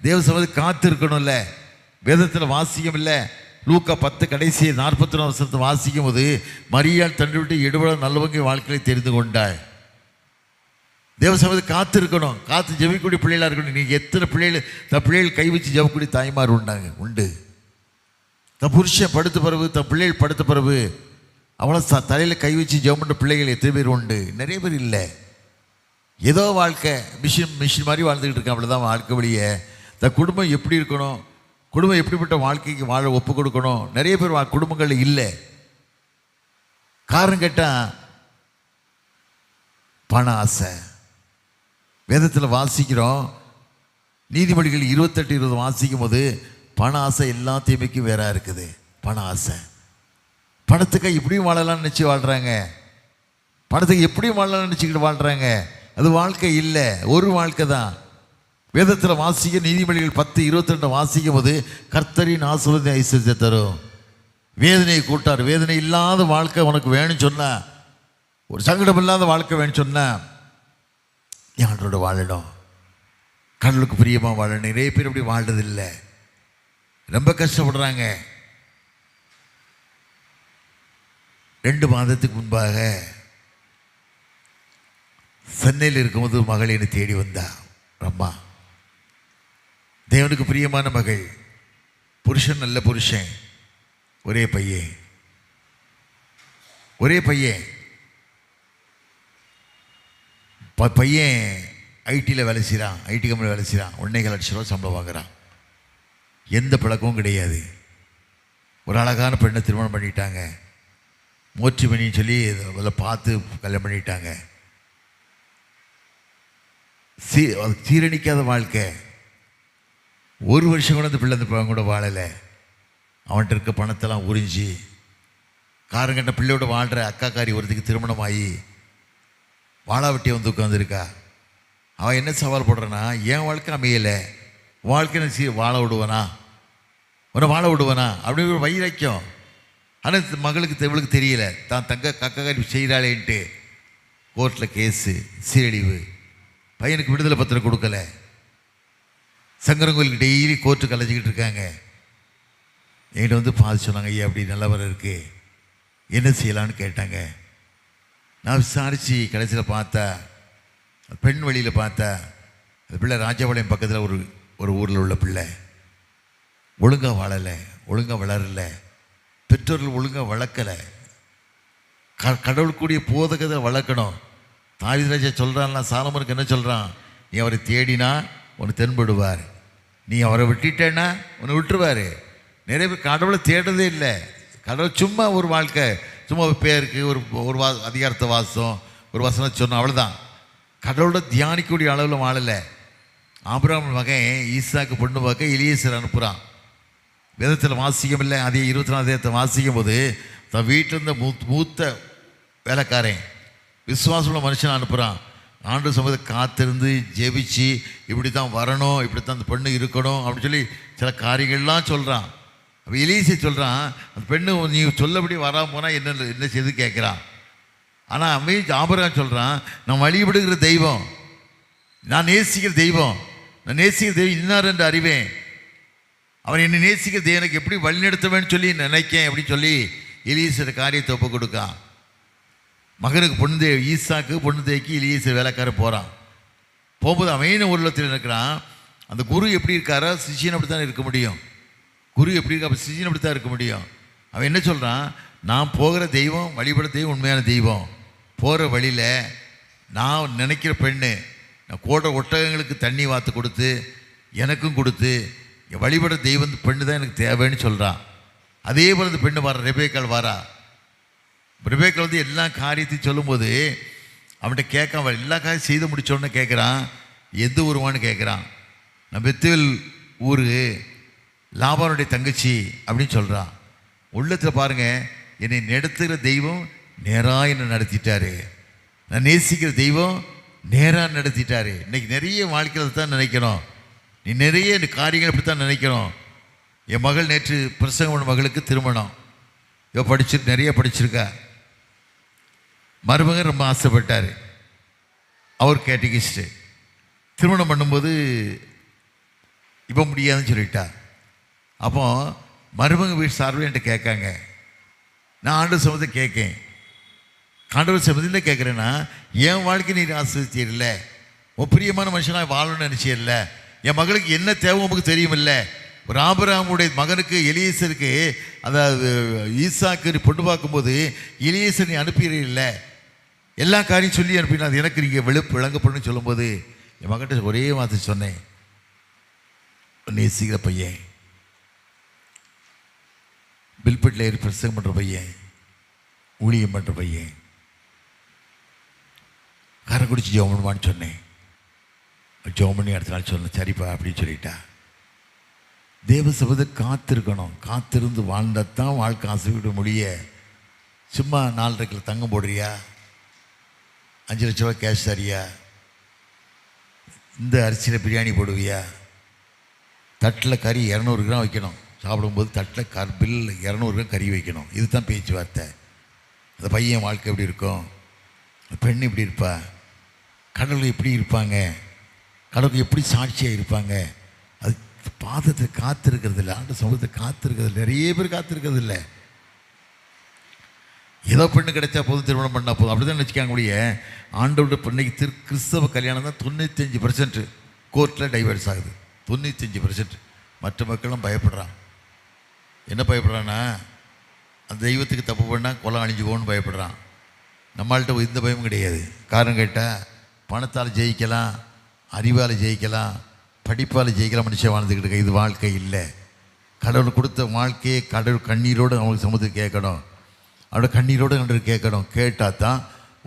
தேவ சமதி காத்திருக்கணும்ல. வேதத்தில் வாசிக்கும் இல்லை, லூக்கா 10 கடைசி 41 வாசிக்கும் போது மரியாள் தண்டு விட்டு எடுபட நல்லவங்க வாழ்க்கையை தெரிந்து கொண்டாள். தேவ சமதி காத்திருக்கணும், காத்து ஜெபிக்கூடிய பிள்ளைகளாக இருக்கணும். நீங்கள் எத்தனை பிள்ளைகள் கை வச்சு ஜெபக்கூடிய தாய்மார் உண்டு. தன் புருஷன் படுத்த பிறகு, தன் பிள்ளைகள் படுத்த பிறகு அவளை தலையில் கை வச்சு ஜெபம் பண்ணுற பிள்ளைகள் எத்தனை பேர் உண்டு? நிறைய பேர் இல்லை. ஏதோ வாழ்க்கை மிஷின் மாதிரி வாழ்ந்துக்கிட்டு இருக்கேன், அவ்வளோதான் வாழ்க்கை வழியை. தன் குடும்பம் எப்படி இருக்கணும், குடும்பம் எப்படிப்பட்ட வாழ்க்கைக்கு வாழ ஒப்பு கொடுக்கணும், நிறைய பேர் குடும்பங்களில் இல்லை. காரணம் கேட்டால் பண ஆசை. வேதத்தில் வாசிக்கிறோம், நீதிமொழிகள் 28-20 வாசிக்கும் போது பண ஆசை எல்லா தீமைக்கும் வேற இருக்குது. பண ஆசை, பணத்துக்காக இப்படியும் வாழலாம்னு நினச்சி வாழ்கிறாங்க. பணத்துக்கு எப்படி வாழலாம்னு நினச்சிக்கிட்டு வாழ்கிறாங்க. அது வாழ்க்கை இல்லை, ஒரு வாழ்க்கை தான். வேதத்தில் வாசிக்க நீதிமொழிகள் 10:22 வாசிக்கும் போது கர்த்தரின் ஆசீர்வாதத்தை ஐஸ்வர்யத்தை தரும், வேதனையை கூட்டார். வேதனை இல்லாத வாழ்க்கை உனக்கு வேணும்னு சொன்னா, ஒரு சங்கடம் இல்லாத வாழ்க்கை வேணும்னு சொன்னா யாரோட வாழணும், கடவுளுக்கு பிரியமாக வாழணும். நிறைய பேர் அப்படி வாழ்றதில்லை, ரொம்ப கஷ்டப்படுறாங்க. 2 மாதத்துக்கு முன்பாக சென்னையில் இருக்கும்போது ஒரு மகள் என்னை தேடி வந்தா. அம்மா, தேவனுக்கு பிரியமான மகள், புருஷன் நல்ல புருஷன், ஒரே பையன் பையன் ஐடியில் வேலை செய்கிறான், ஐடி கம்பெனியில் வேலை செய்கிறான். 1.25 லட்ச ரூபா சம்பளம் வாங்குகிறான். எந்த பழக்கமும் கிடையாது. ஒரு அழகான பெண்ணை திருமணம் பண்ணிட்டாங்க. மோட்சிமணின்னு சொல்லி அதில் பார்த்து கல்யாணம் பண்ணிட்டாங்க. சீரணிக்காத வாழ்க்கை. 1 வருஷம் கூட அந்த பிள்ளை அந்த கூட வாழலை. அவன்கிட்ட இருக்க பணத்தெல்லாம் உறிஞ்சி காரங்கட்ட பிள்ளையோட வாழ்கிற அக்காக்காரி ஒருத்துக்கு திருமணம் ஆகி வாழாவட்டி வந்து உட்காந்துருக்கா. அவன் என்ன சவால் போடுறான்னா, என் வாழ்க்கை அமையலை, வாழ்க்கை நான் வாழ விடுவானா, உன்னை வாழ விடுவானா அப்படி ஒரு வைராக்கியம். ஆனால் மகளுக்கு இவளுக்கு தெரியல, தான் அக்காக்காரி செய்கிறாளேன்ட்டு கோர்ட்டில் கேஸு, சீரழிவு. பையனுக்கு விடுதலை பத்திரம் கொடுக்கல. சங்கரங்கோயிலுக்கு டெய்லி கோர்ட்டு கலைஞ்சிக்கிட்டு இருக்காங்க. என்கிட்ட வந்து பார்த்து சொன்னாங்க, ஐயா அப்படி நல்லவரம் இருக்குது, என்ன செய்யலான்னு கேட்டாங்க. நான் விசாரித்து கடைசியில் பார்த்தா, பெண் வழியில் பார்த்தா, அந்த பிள்ளை ராஜபாளையம் பக்கத்தில் ஒரு ஊரில் உள்ள பிள்ளை. ஒழுங்காக வாழலை, ஒழுங்காக வளரலை, பெற்றோர்கள் ஒழுங்காக வளர்க்கலை. கடவுளுக்குரிய போதகத்தை வளர்க்கணும். தாவீது சொல்கிறான்ல, சாலமோனுக்கு என்ன சொல்கிறான், நீ அவரை தேடினா உன்னை தென்படுவார், நீ அவரை விட்டுட்டேன்னா உன்னை விட்டுருவார். நிறைய பேர் கடவுளை தேடுறதே இல்லை. கடவுள் சும்மா ஒரு வாழ்க்கை, சும்மா பேருக்கு ஒரு அதிகாரத்தை வாசம், ஒரு வசனம் சொன்னோம், அவ்வளோதான். கடவுளோட தியானிக்கக்கூடிய அளவில் வாழலை. ஆபிரகாம் மகன் ஈசாக்கு பொண்ணு பார்க்க எலியேசர் அனுப்புகிறான். வேதத்தில் வாசிக்கம் இல்லை, அதே 24 வாசிக்கும் போது தன் வீட்டில் இருந்த மூத்த வேலைக்காரன் விசுவாசமுள்ள மனுஷனை அனுப்புகிறான். ஆண்டு சமூகத்தை காத்திருந்து ஜெபிச்சு இப்படி தான் வரணும், இப்படி தான் அந்த பெண்ணு இருக்கணும் அப்படின்னு சொல்லி சில காரியங்கள்லாம் சொல்கிறான். அப்போ எலியேசு சொல்கிறான், அந்த பெண்ணு நீ சொல்லபடி வராமல் போனால் என்ன செய்து கேட்குறான். ஆனால் ஆபிரகாம் சொல்கிறான், நான் வழிபடுகிற தெய்வம், நான் நேசிக்கிற தெய்வம், நான் நேசிக்கிற தெய்வம் இன்னார் என்று அறிவேன், அவன் என்னை நேசிக்கிற தெய்வனுக்கு எப்படி வழிநடத்துவேன்னு சொல்லி நினைக்கேன் அப்படின்னு சொல்லி எலியேசு காரியத்தை ஒப்பு கொடுக்கான். மகனுக்கு பொண்ணு ஈசாக்கு பொண்ணு தேக்கி எலியேசு வேலைக்காரன் போகிறான். போகும்போது அவன் உள்ளத்தில் இருக்கிறான். அந்த குரு எப்படி இருக்காரோ சிஷியன் அப்படி தான் இருக்க முடியும். குரு எப்படி இருக்கா, அப்போ சிஷியன் அப்படி தான் இருக்க முடியும். அவன் என்ன சொல்கிறான், நான் போகிற தெய்வம், வழிபட தெய்வம் உண்மையான தெய்வம். போகிற வழியில் நான் நினைக்கிற பெண்ணு, நான் கோட ஒட்டகங்களுக்கு தண்ணி வாத்து கொடுத்து எனக்கும் கொடுத்து வழிபட தெய்வம் பெண்ணு தான் எனக்கு தேவைன்னு சொல்கிறான். அதே போல் இந்த பெண்ணு வர ரெபேக்காள் வாரா. ரெபேக்காள் வந்து எல்லா காரியத்தையும் சொல்லும்போது அவன்கிட்ட கேட்காம எல்லா காரியம் செய்து முடிச்சோன்னு கேட்குறான், எந்த ஊருவான்னு கேட்குறான். நான் பெத்துவேல் ஊர், லாபானுடைய தங்கச்சி அப்படின்னு சொல்கிறான். உள்ளத்தில் பாருங்கள், என்னை நடத்துகிற தெய்வம் நேராக என்னை நடத்திட்டாரு, நான் நேசிக்கிற தெய்வம் நேராக நடத்திட்டாரு. இன்றைக்கி நிறைய வாழ்க்கையில் தான் நினைக்கணும், நீ நிறைய காரியங்கள் அப்படி தான் நினைக்கணும். என் மகள் நேற்று பிரசங்க மகளுக்கு திருமணம், இவ நிறைய படிச்சிருக்கா. மருமகன் ரொம்ப ஆசைப்பட்டார், அவர் கேட்டகிஸ்ட்டு. திருமணம் பண்ணும்போது இப்போ முடியாதுன்னு சொல்லிட்டா. அப்போ மருமக வீட்டு சார்பில் என்கிட்ட கேட்காங்க. நான் ஆண்டவர் சமூகத்தை கேட்கேன். ஆண்டவர் சமூகத்தில் கேட்குறேன்னா, என் வாழ்க்கை நீ ஆசிரியர்ல, உன் பிரியமான மனுஷனாக வாழணும்னு நினச்சியல்ல, என் மகளுக்கு என்ன தேவை உங்களுக்கு தெரியுமில்ல. ஒரு ஆபிரகாமுடைய மகனுக்கு எலியேசருக்கு, அதாவது ஈசாக்கு பொண்ணு பார்க்கும்போது எலியேசர் நீ அனுப்பிடுறீல்ல, எல்லா காரியம் சொல்லி அனுப்பினா அது எனக்கு நீங்கள் விளங்கப்படணும்னு சொல்லும்போது என் மகன்கிட்ட ஒரே வார்த்தை சொன்னேன், நேசிக்கிற பையன், பில்பட்டில் ஏறி பிரசங்கம் பண்ணுற பையன், ஊழியம் பண்ணுற பையன், கரை குடிச்சு ஜெபம் பண்ணுவான்னு சொன்னேன். ஜெபம் பண்ணி அடுத்த நாள் சொன்னேன், சரிப்பா அப்படின்னு சொல்லிட்டா. தேவ சபதை காத்திருக்கணும், காத்திருந்து வாழ்ந்தால் தான் வாழ்க்கை ஆசைவிட முடிய. சும்மா 4.5 தங்கம் போடுறியா, 5 லட்ச ரூபா கேஷ் தரியா, இந்த அரிசியில் பிரியாணி போடுவியா, தட்டில் கறி 200 கிராம் வைக்கணும், சாப்பிடும்போது தட்டில் பில் 200 கிராம் கறி வைக்கணும். இதுதான் பேச்சுவார்த்தை. அந்த பையன் வாழ்க்கை எப்படி இருக்கும், பெண் எப்படி இருப்பா, கடவுள் எப்படி இருப்பாங்க, கடவுள் எப்படி சாட்சியாக இருப்பாங்க, அது பாதத்தை காத்திருக்கிறது இல்லை, ஆண்டு சமூகத்தை காத்திருக்கிறது இல்லை. நிறைய பேர் காத்திருக்கிறது இல்லை. ஏதோ பெண்ணு கிடைச்சா போதும், திருமணம் பண்ணால் போதும், அப்படி தான் வச்சுக்காங்க முடிய. ஆண்டோட பெண்ணைக்கு கிறிஸ்தவ கல்யாணம் தான் 95% கோர்ட்டில் டைவர்ஸ் ஆகுது. 95%. மற்ற மக்களும் பயப்படுறான். என்ன பயப்படுறான்னா, அந்த தெய்வத்துக்கு தப்பு பண்ணால் குலம் அழிஞ்சுக்கோன்னு பயப்படுறான். நம்மள்கிட்ட எந்த பயமும் கிடையாது. காரணம் கேட்டால் பணத்தால் ஜெயிக்கலாம், அறிவால் ஜெயிக்கலாம், படிப்பால் ஜெயிக்கலாம், மனுஷன் வாழ்ந்துக்கிட்டு இருக்க. இது வாழ்க்கை இல்லை. கடவுள் கொடுத்த வாழ்க்கையை கடவுள் கண்ணீரோடு அவங்களுக்கு சமூகத்துக்கு கேட்கணும். அவரோட கண்ணீரோடு கண்டு கேட்கணும். கேட்டால் தான்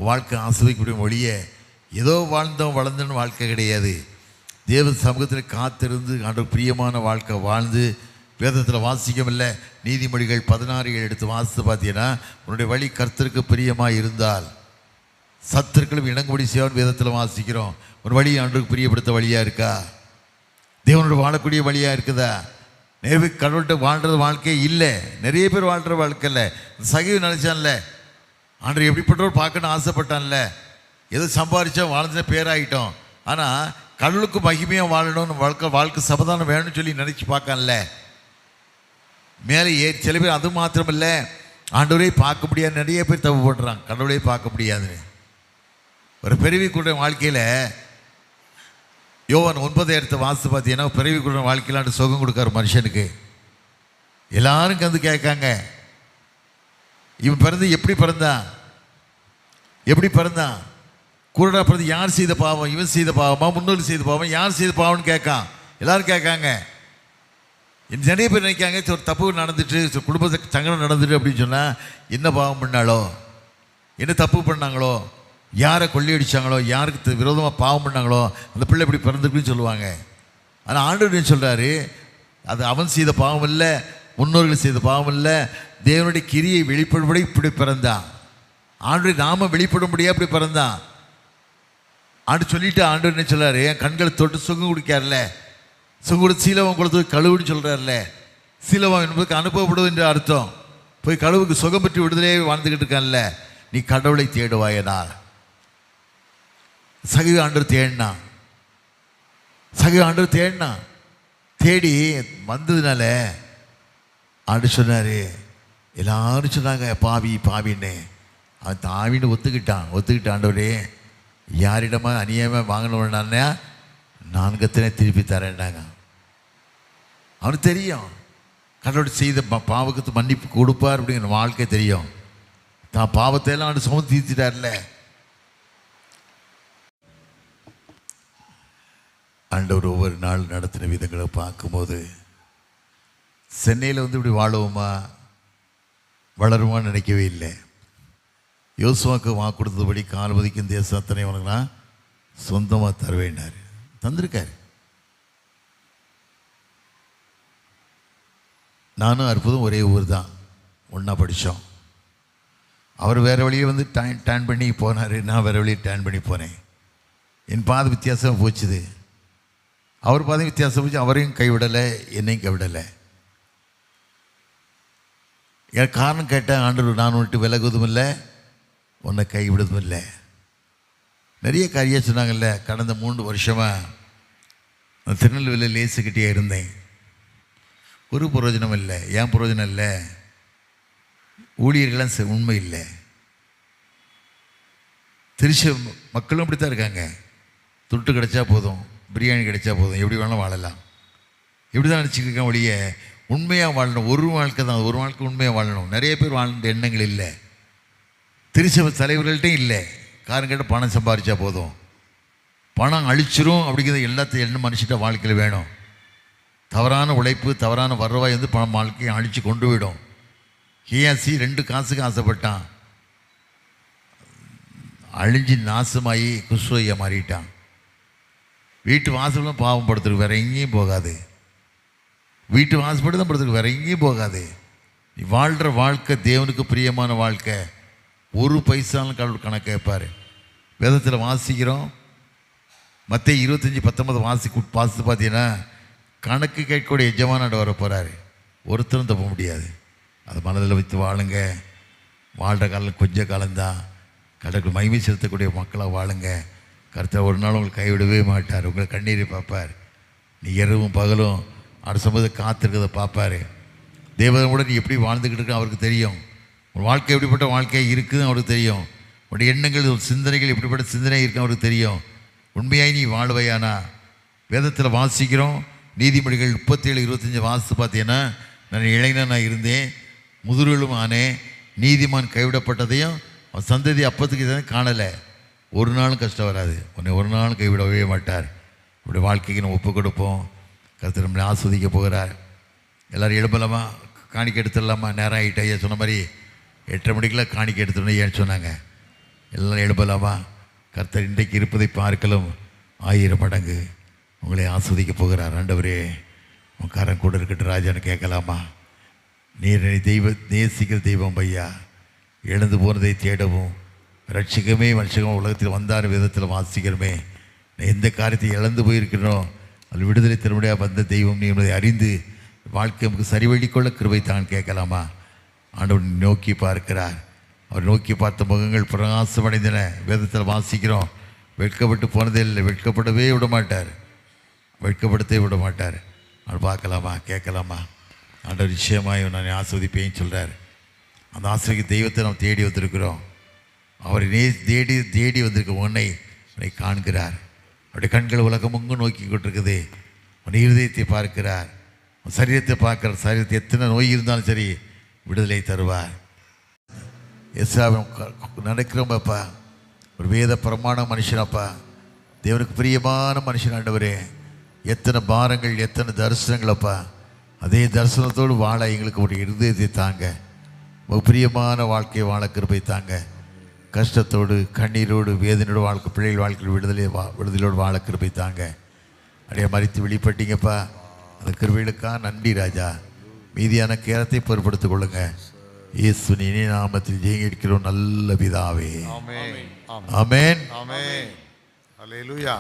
வாழ்க்கை ஆசிரியக்கூடிய மொழியை ஏதோ வாழ்ந்தோம் வளர்ந்தோன்னு வாழ்க்கை கிடையாது. தேவ சமூகத்தில் காத்திருந்து ஆண்டவர் பிரியமான வாழ்க்கை வாழ்ந்து, வேதத்தில் வாசிக்கவில்லை, நீதிமொழிகள் 16 எடுத்து வாசித்து பார்த்தீங்கன்னா, உன்னுடைய வழி கர்த்தருக்கு பிரியமாக இருந்தால் சத்துருக்களும் இணங்குபடி செய்வான் வேதத்தில் வாசிக்கிறோம். ஒரு வழி ஆண்டவருக்கு பிரியப்படுத்த வழியாக இருக்கா, தேவனோட வாழக்கூடிய வழியாக இருக்குதா? நிறைய பேர் கடவுள்கிட்ட வாழ்கிறது வாழ்க்கையே இல்லை. நிறைய பேர் வாழ்கிற வாழ்க்கை இல்லை. சகிவு நினச்சான்ல, ஆண்டவர் எப்படிப்பட்டவர் பார்க்கணும்னு ஆசைப்பட்டான்ல, எதோ சம்பாதிச்சா வாழ்ந்த பேராகிட்டோம். ஆனால் கடவுளுக்கு மகிமையாக வாழணும்னு வாழ்க்கை சமாதானம் வேணும்னு சொல்லி நினச்சி பார்க்கல. மேலே சில பேர் அது மாத்திரமில்லை, ஆண்டவரே பார்க்க முடியாது. நிறைய பேர் தப்பு பண்ணுறாங்க, கடவுளே பார்க்க முடியாதுன்னு. ஒரு பிறவிக்குள்ள வாழ்க்கையில் யோவான் 9 வாசித்து பார்த்தீங்கன்னா, பிறவிக்குள்ள வாழ்க்கையிலாண்டு சுகம் கொடுக்காரு மனுஷனுக்கு. எல்லாரும் வந்து கேட்காங்க, இவன் பிறந்து எப்படி பிறந்தான், எப்படி பிறந்தான், கூடடா பிறந்து யார் செய்த பாவம், இவன் செய்த பாவமா, முன்னோர் செய்த பாவம், யார் செய்த பாவம்னு கேட்கான். எல்லாரும் கேட்காங்க. நிறைய பேர் நினைக்காங்க, ஒரு தப்பு நடந்துட்டு, குடும்பத்துக்கு சங்கடம் நடந்துட்டு அப்படின்னு சொன்னால், என்ன பாவம் பண்ணாலோ, என்ன தப்பு பண்ணாங்களோ, யாரை கொள்ளையடிச்சாங்களோ, யாருக்கு விரோதமாக பாவம் பண்ணாங்களோ, அந்த பிள்ளை இப்படி பிறந்துக்குன்னு சொல்லுவாங்க. ஆனால் ஆண்டவர் சொல்கிறாரு, அது அவன் செய்த பாவம் இல்லை, முன்னோர்கள் செய்த பாவம் இல்லை, தேவனுடைய கிரியை வெளிப்படும்படி இப்படி பிறந்தான். ஆண்டவர் நாம வெளிப்படும்படியாக இப்படி பிறந்தான். ஆண்டு சொல்லிட்டு ஆண்டவர் என்ன சொல்கிறாரு, என் கண்களை தொட்டு சுகம் குடிக்கார்ல, சுகம் கொடுத்து சீலவம் கொடுத்து கழுவுன்னு சொல்கிறார்ல. சீலவம் என்பதுக்கு அனுப்பப்படுவது என்று அர்த்தம். போய் கழுவுக்கு சுகம் பெற்று விடுதலையே வாழ்ந்துக்கிட்டு இருக்கான்ல. நீ கடவுளை தேடுவாயனால். சகிவு ஆண்டவர் தேடினான், சகிவு ஆண்டவர் தேடினான். தேடி வந்ததுனால ஆண்டு சொன்னார், எல்லாரும் சொன்னாங்க பாவி பாவின்னு. அவன் தாவின்னு ஒத்துக்கிட்டான். ஆண்டவரே, யாரிடமா அநியாயமாக வாங்கினோன்னா நான் கத்தினே திருப்பி தரேன்னாங்க. அவனுக்கு தெரியும் கடவுள் செய்த பாவத்துக்கு மன்னிப்பு கொடுப்பார் அப்படிங்கிற வாழ்க்கை தெரியும். தான் பாவத்தை எல்லாம் அவன் சுமந்து தீர்த்திட்டார்ல. ஆண்டவர் ஒவ்வொரு நாள் நடத்தின விதங்களை பார்க்கும்போது, சென்னையில் இப்படி வாழுவோமா வளருமான்னு நினைக்கவே இல்லை. யோசுவாக்கு வாக்கு கொடுத்தபடி கால்பதிக்கும் தேசம் அத்தனை உனக்கு நான் சொந்தமாக தருவேன்னாரு. தந்திருக்காரு. நானும் அற்புதம் ஒரே ஊர் தான், ஒன்றா படித்தோம். அவர் வேறு வழியை டேன் பண்ணி போனார், நான் வேறு வழியை டேன் பண்ணி போனேன். என் பாதை வித்தியாசம் போச்சுது, அவர் பாதை வித்தியாசம் போச்சு. அவரையும் கைவிடலை, என்னையும் கைவிடலை. எனக்கு காரணம் கேட்டால், ஆண்டவர் நான் விட்டு விலகுவதும் இல்லை, உன்னை கைவிடுவதும் இல்லை. நிறைய காரியம் சொன்னாங்கல்ல. கடந்த 3 வருஷமாக நான் திருநெல்வேலியில் லேசுக்கிட்டே இருந்தேன். ஒரு பிரயோஜனம் இல்லை. ஏன் பிரயோஜனம் இல்லை? ஊழியர்கள்லாம் உண்மை இல்லை. திருச்சி மக்களும் அப்படி தான் இருக்காங்க. துட்டு கிடைச்சா போதும், பிரியாணி கிடைச்சா போதும், எப்படி வேணாலும் வாழலாம், எப்படி தான் நினச்சிக்கிருக்கேன் ஒழிய உண்மையாக வாழணும். ஒரு வாழ்க்கை தான், ஒரு வாழ்க்கை உண்மையாக வாழணும். நிறைய பேர் வாழ்ந்த எண்ணங்கள் இல்லை. திருச்சபை தலைவர்கள்ட்டையும் இல்லை. காரணம் கேட்டால் பணம் சம்பாதிச்சா போதும், பணம் அழிச்சிரும் அப்படிங்கிறது எல்லாத்தையும் என்ன மனுஷிட்ட வாழ்க்கையில் வேணும். தவறான உழைப்பு, தவறான வருவாய் பணம் வாழ்க்கையை அழித்து கொண்டு விடும். கேஆசி 2 காசுக்கு ஆசைப்பட்டான், அழிஞ்சு நாசமாகி குஸ்வையா மாறிட்டான். வீட்டு வாசலும் பாவம் படுத்துருக்கு, வேற எங்கேயும் போகாது. வீட்டு வாசப்பட்டு தான் படுத்துருக்கு, வேற எங்கேயும் போகாது. நீ வாழ்கிற வாழ்க்கை தேவனுக்கு பிரியமான வாழ்க்கை. ஒரு பைசாலும் கடவுள் கணக்கு கேட்பார். வேதத்தில் வாசிக்கிறோம். மத்தேயு 25:19 வாசித்து பார்த்தீங்கன்னா கணக்கு கேட்கக்கூடிய எஜமானாண்ட வர போகிறாரு. ஒருத்தரும் தப்ப முடியாது. அதை மனதில் வைத்து வாழுங்க. வாழ்கிற காலம் கொஞ்ச காலம்தான். கடவுளுக்கு மகிமை செலுத்தக்கூடிய மக்களாக வாழுங்க. கர்த்தர் ஒரு நாள் உங்களுக்கு கைவிடவே மாட்டார். உங்களை கண்ணீரை பார்ப்பார். நீ இரவும் பகலும் அவர் சம்பவத்தை காத்திருக்கிறத பார்ப்பார். தேவனோட நீ எப்படி வாழ்ந்துக்கிட்டு இருக்க அவருக்கு தெரியும். உன் வாழ்க்கை எப்படிப்பட்ட வாழ்க்கையாக இருக்குதுன்னு அவருக்கு தெரியும். உன்னுடைய எண்ணங்கள் சிந்தனைகள் எப்படிப்பட்ட சிந்தனை இருக்குன்னு அவருக்கு தெரியும். உண்மையாய் நீ வாழ்வையானா வேதத்தில் வாசிக்கிறோம். நீதிமொழிகள் 37:25 வாசித்து பார்த்தீங்கன்னா, நான் இளைஞனாக இருந்தேன், முதிர்களும் ஆனேன், நீதிமான் கைவிடப்பட்டதையும் அவன் சந்ததி அப்பத்துக்கு காணலை. ஒரு நாளும் கஷ்டம் வராது. உன்னை ஒரு நாளும் கைவிடவே மாட்டார். இப்படி வாழ்க்கைக்கு நம்ம ஒப்பு கொடுப்போம். கர்த்தர் நம்மளை ஆஸ்வதிக்க போகிறார். எல்லோரும் எழும்பலாமா? காணிக்கை எடுத்துடலாமா? நேரம் ஆகிட்ட ஐயா சொன்ன மாதிரி 8:30 மணிக்கெல்லாம் காணிக்கை எடுத்துடணும் ஏன்னு சொன்னாங்க. எல்லோரும் எழும்பலாமா? கர்த்தர் இன்றைக்கு இருப்பதை பார்க்கலும் 1000 மடங்கு உங்களை ஆஸ்வதிக்க போகிறார். ஆண்டவரே உன் காரன் கூட இருக்கட்டும் ராஜான்னு கேட்கலாமா? நீர் நேசிக்கிற தெய்வம் ஐயா. எழுந்து போனதை தேடவும் ரட்சிக்கமே மனுஷகம் உலகத்தில் வந்தார் விதத்தில் வாசிக்கிறோமே. நான் எந்த காரியத்தை இழந்து போயிருக்கிறோம் அது விடுதலை திருமணியாக வந்த தெய்வம் நீ என்பதை அறிந்து வாழ்க்கை நமக்கு சரிவழிக்கொள்ள கிருபை தான் கேட்கலாமா? ஆண்டவர் நோக்கி பார்க்கிறார். அவர் நோக்கி பார்த்த முகங்கள் பிரகாசமடைந்தன. வேதத்தில் வாசிக்கிறோம். வெட்கப்பட்டு போனதே இல்லை, வெட்கப்படவே விட மாட்டார், வெட்கப்படுத்தவே விட மாட்டார். அவர் பார்க்கலாமா? கேட்கலாமா? ஆண்டவர் நிச்சயமாய் நான் ஆஸ்வதிப்பேன்னு சொல்கிறார். அந்த ஆசிரியர் தெய்வத்தை நாம் தேடி வந்திருக்கிறோம். அவரை தேடி தேடி வந்திருக்க உன்னை காண்கிறார். அவருடைய கண்கள் உலகம் எங்கும் நோக்கி கொண்டிருக்குது. உன் இருதயத்தை பார்க்கிறார், உன் சரீரத்தை பார்க்கிறார். சரீரத்தை எத்தனை நோய் இருந்தாலும் சரி விடுதலை தருவார். நடக்கிறோம்ப்பா, ஒரு வேத பிரமாண மனுஷனப்பா, தேவனுக்கு பிரியமான மனுஷன். ஆண்டவரே எத்தனை பாரங்கள், எத்தனை தரிசனங்களப்பா, அதே தரிசனத்தோடு வாழ எங்களுக்கு ஒரு இருதயத்தை தாங்க. ஒரு பிரியமான வாழ்க்கையை வாழ கிருபை தாங்க. கஷ்டத்தோடு கண்ணீரோடு வேதனையோடு வாழ்க்கை பிள்ளைகள் வாழ்க்கையில் விடுதலையோடு வாழ கிருபை தாங்க. அப்படியே மறித்து வெளிப்பட்டீங்கப்பா, அந்த கிருபைகளுக்காக நன்றி ராஜா. மீதியான கேரத்தை பொறுப்படுத்திக் கொள்ளுங்க. இயேசுவின் இனிய நாமத்தில் ஜெயிக்கிறோம் நல்ல பிதாவே. ஆமென். ஆமென். ஆமென். ஹல்லேலூயா.